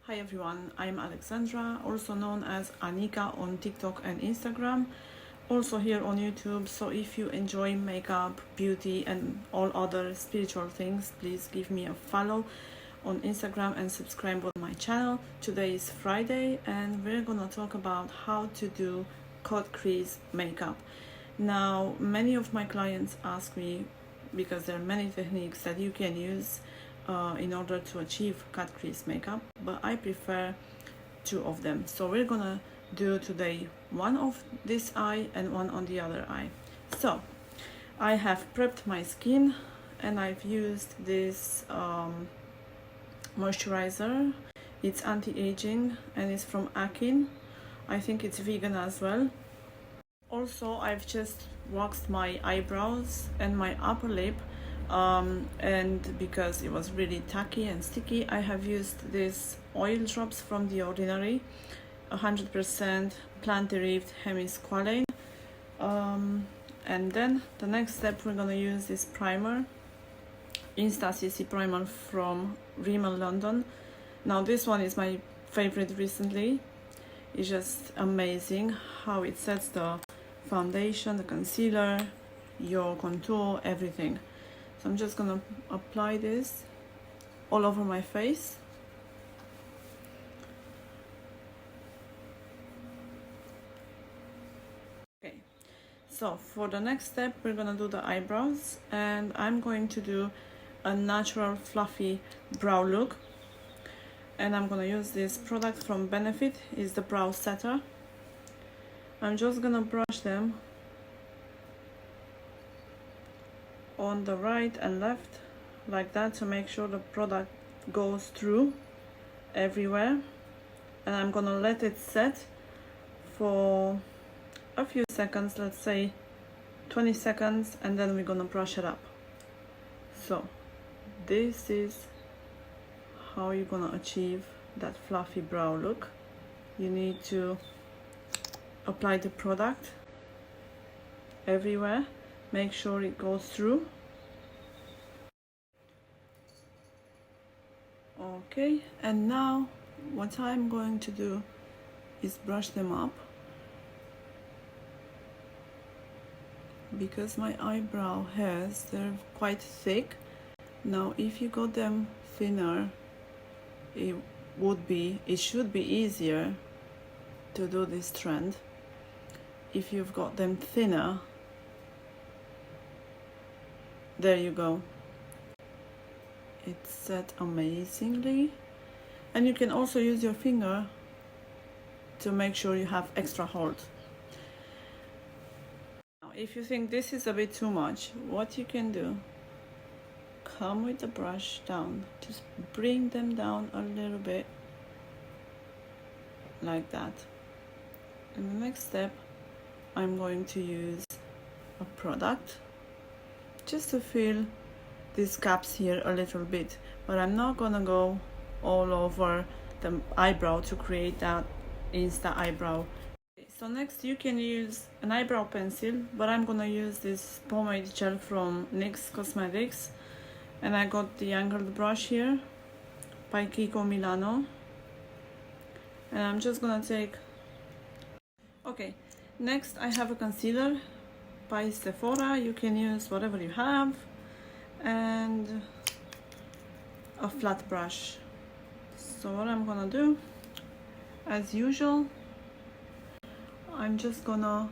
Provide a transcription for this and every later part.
Hi everyone, I'm Alexandra, also known as Anika on TikTok and Instagram, also here on YouTube. So if you enjoy makeup, beauty and all other spiritual things, please give me a follow on Instagram and subscribe on my channel. Today is Friday and we're gonna talk about how to do cut crease makeup. Now, many of my clients ask me, because there are many techniques that you can use in order to achieve cut crease makeup, but I prefer two of them. So we're gonna do today one of this eye and one on the other eye. So I have prepped my skin and I've used this moisturizer. It's anti-aging and it's from Akin. I think it's vegan as well. Also, I've just waxed my eyebrows and my upper lip, and because it was really tacky and sticky, I have used these oil drops from The Ordinary, 100% plant-derived hemisqualane. And then the next step, we're gonna use this primer, Insta CC primer from Rimmel London. Now this one is my favorite recently. It's just amazing how it sets the foundation, the concealer, your contour, everything. So I'm just gonna apply this all over my face. Okay, so for the next step, we're gonna do the eyebrows, and I'm going to do a natural fluffy brow look. And I'm gonna use this product from Benefit, is the brow setter. I'm just gonna brush them on the right and left like that to make sure the product goes through everywhere, and I'm gonna let it set for a few seconds, let's say 20 seconds, and then we're gonna brush it up. So this is how you're gonna achieve that fluffy brow look. You need to apply the product everywhere, make sure it goes through. Okay, and now what I'm going to do is brush them up, because my eyebrow hairs, they're quite thick. Now if you got them thinner, it should be easier to do this trend. If you've got them thinner, there you go, it's set amazingly. And you can also use your finger to make sure you have extra hold. Now if you think this is a bit too much, what you can do, come with the brush down, just bring them down a little bit like that. And the next step, I'm going to use a product just to fill these gaps here a little bit, but I'm not gonna go all over the eyebrow to create that Insta eyebrow. Okay, so next you can use an eyebrow pencil, but I'm gonna use this pomade gel from Nyx Cosmetics, and I got the angled brush here by Kiko Milano, and I'm just gonna take. Okay, next I have a concealer by Sephora. You can use whatever you have, and a flat brush. So what I'm gonna do, as usual, I'm just gonna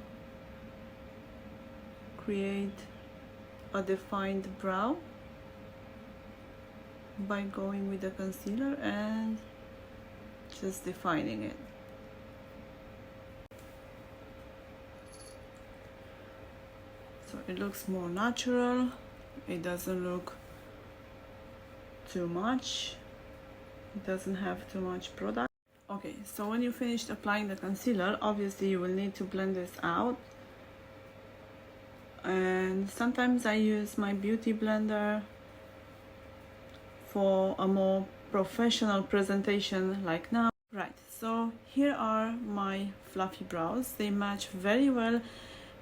create a defined brow by going with the concealer and just defining it. So it looks more natural, it doesn't look too much, it doesn't have too much product. Okay, so when you finished applying the concealer, obviously you will need to blend this out. And sometimes I use my beauty blender for a more professional presentation like now. Right, so here are my fluffy brows. They match very well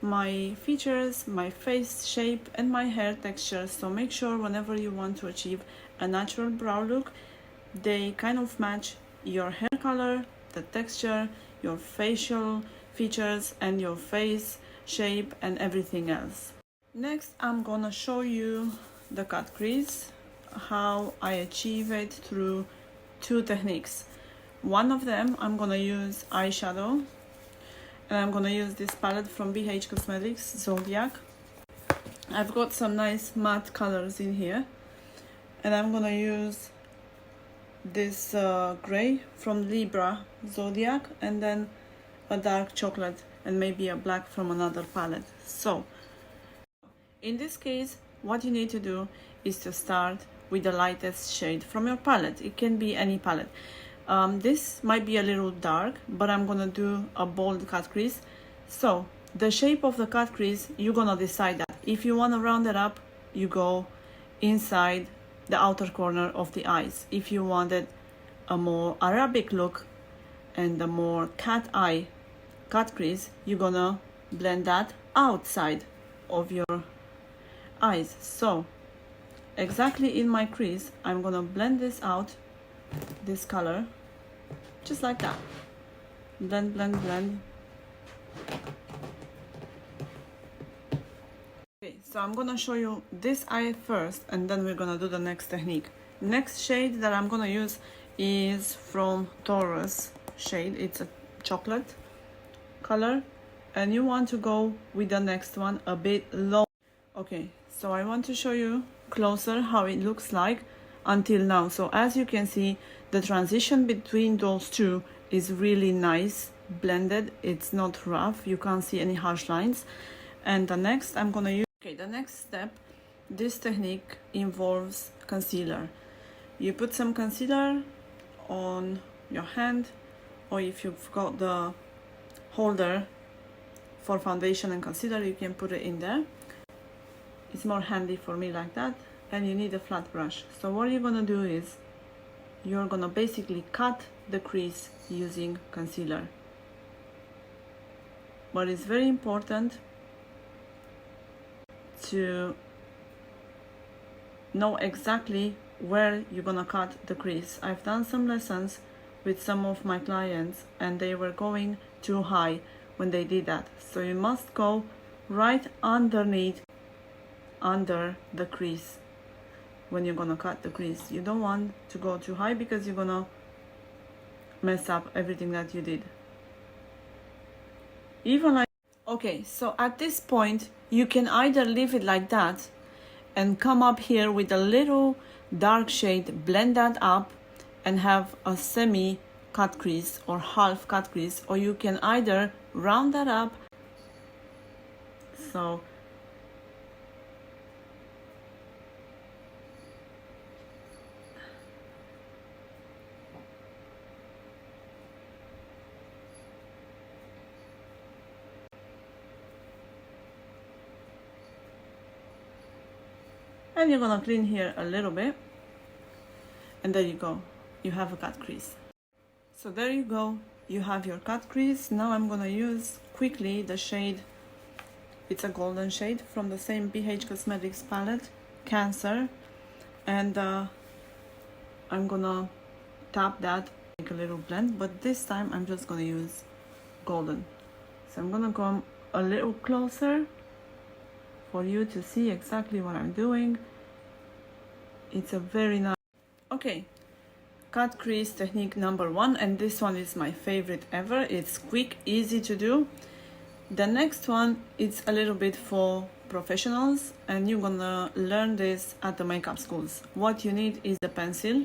my features, my face shape and my hair texture. So make sure whenever you want to achieve a natural brow look, they kind of match your hair color, the texture, your facial features, and your face shape and everything else. Next, I'm gonna show you the cut crease, how I achieve it through two techniques. One of them, I'm gonna use eyeshadow, and I'm gonna use this palette from BH Cosmetics, Zodiac. I've got some nice matte colors in here, and I'm gonna use this gray from Libra Zodiac, and then a dark chocolate and maybe a black from another palette. So in this case, what you need to do is to start with the lightest shade from your palette. It can be any palette. This might be a little dark, but I'm gonna do a bold cut crease. So the shape of the cut crease, you're gonna decide that. If you want to round it up, you go inside the outer corner of the eyes. If you wanted a more Arabic look and a more cat eye cut crease, you're gonna blend that outside of your eyes. So exactly in my crease, I'm gonna blend this out, this color, just like that. Blend, blend, blend. Okay, so I'm gonna show you this eye first, and then we're gonna do the next technique. Next shade that I'm gonna use is from Taurus shade. It's a chocolate color, and you want to go with the next one a bit low. Okay, so I want to show you closer how it looks like until now. So as you can see, the transition between those two is really nice, blended. It's not rough, you can't see any harsh lines. And the next I'm gonna use, okay, the next step, this technique involves concealer. You put some concealer on your hand, or if you've got the holder for foundation and concealer, you can put it in there. It's more handy for me like that. And you need a flat brush. So what you're gonna do is you're gonna basically cut the crease using concealer. But it's very important to know exactly where you're gonna cut the crease. I've done some lessons with some of my clients, and they were going too high when they did that. So you must go right underneath, under the crease when you're gonna cut the crease. You don't want to go too high because you're gonna mess up everything that you did. Even like, okay, so at this point you can either leave it like that and come up here with a little dark shade, blend that up and have a semi cut crease or half cut crease, or you can either round that up. So and you're gonna clean here a little bit, and there you go, you have a cut crease. So there you go, you have your cut crease. Now I'm gonna use quickly the shade, it's a golden shade from the same BH Cosmetics palette, Cancer, and I'm gonna tap that, make a little blend, but this time I'm just gonna use golden. So I'm gonna come a little closer for you to see exactly what I'm doing. It's a very nice, okay, cut crease technique number one, and this one is my favorite ever. It's quick, easy to do. The next one, it's a little bit for professionals, and you're gonna learn this at the makeup schools. What you need is a pencil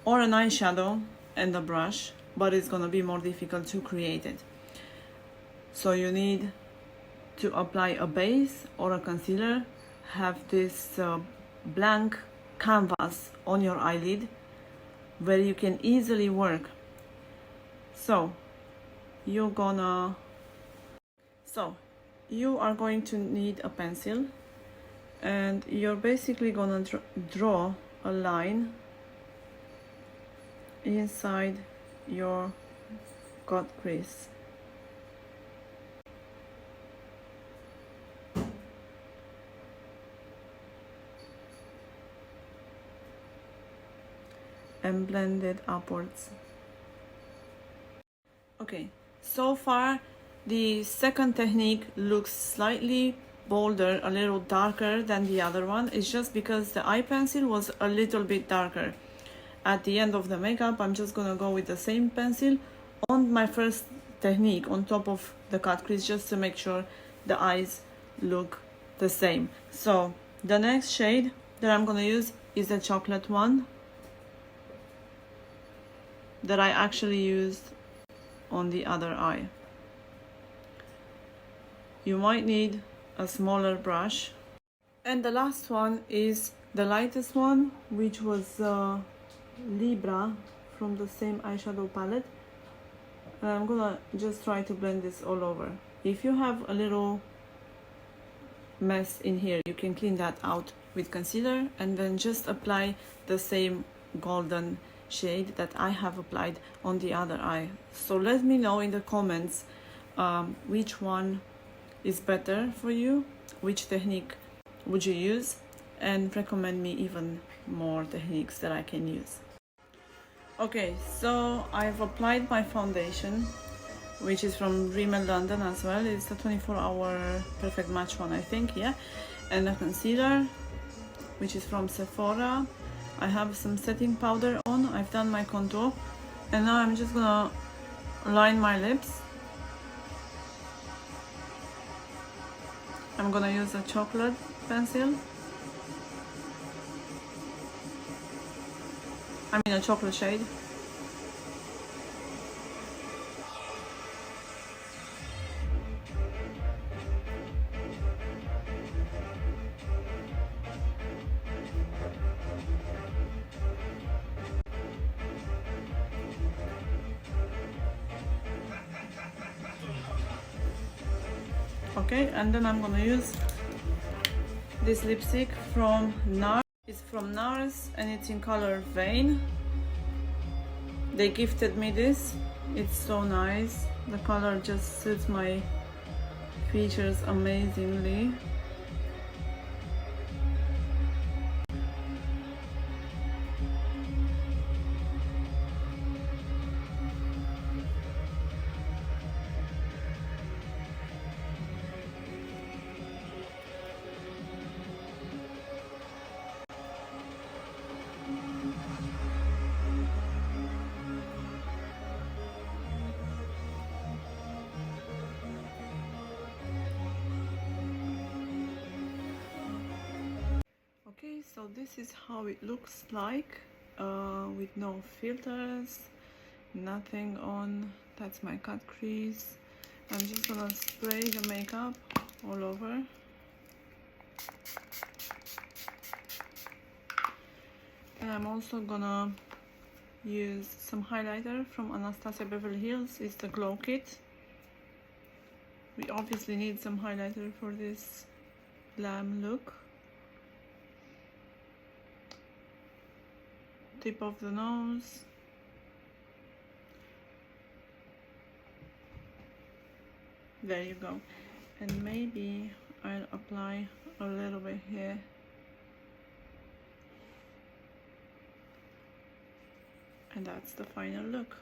or an eyeshadow and a brush, but it's gonna be more difficult to create it. So you need to apply a base or a concealer, have this blank canvas on your eyelid where you can easily work. So you are going to need a pencil, and you're basically gonna draw a line inside your cut crease. and blend it upwards. Okay, so far the second technique looks slightly bolder, a little darker than the other one. It's just because the eye pencil was a little bit darker. At the end of the makeup, I'm just gonna go with the same pencil on my first technique on top of the cut crease, just to make sure the eyes look the same. So the next shade that I'm gonna use is the chocolate one that I actually used on the other eye. You might need a smaller brush. And the last one is the lightest one, which was Libra from the same eyeshadow palette. And I'm gonna just try to blend this all over. If you have a little mess in here, you can clean that out with concealer and then just apply the same golden shade that I have applied on the other eye. So let me know in the comments which one is better for you, which technique would you use, and recommend me even more techniques that I can use. Okay, so I've applied my foundation, which is from Rimmel London as well. It's the 24-hour perfect match one, I think, yeah. And a concealer, which is from Sephora. I have some setting powder on. I've done my contour, and now I'm just gonna line my lips. I'm gonna use a chocolate pencil. I mean a chocolate shade. Okay, and then I'm gonna use this lipstick from Narssist. It's from Narssist and it's in color Vainn. They gifted me this. It's so nice. The color just suits my features amazingly. Okay, so this is how it looks like with no filters, nothing on. That's my cut crease. I'm just gonna spray the makeup all over. And I'm also gonna use some highlighter from Anastasia Beverly Hills. It's the Glow Kit. We obviously need some highlighter for this glam look. Tip of the nose. There you go. And maybe I'll apply a little bit here. And that's the final look.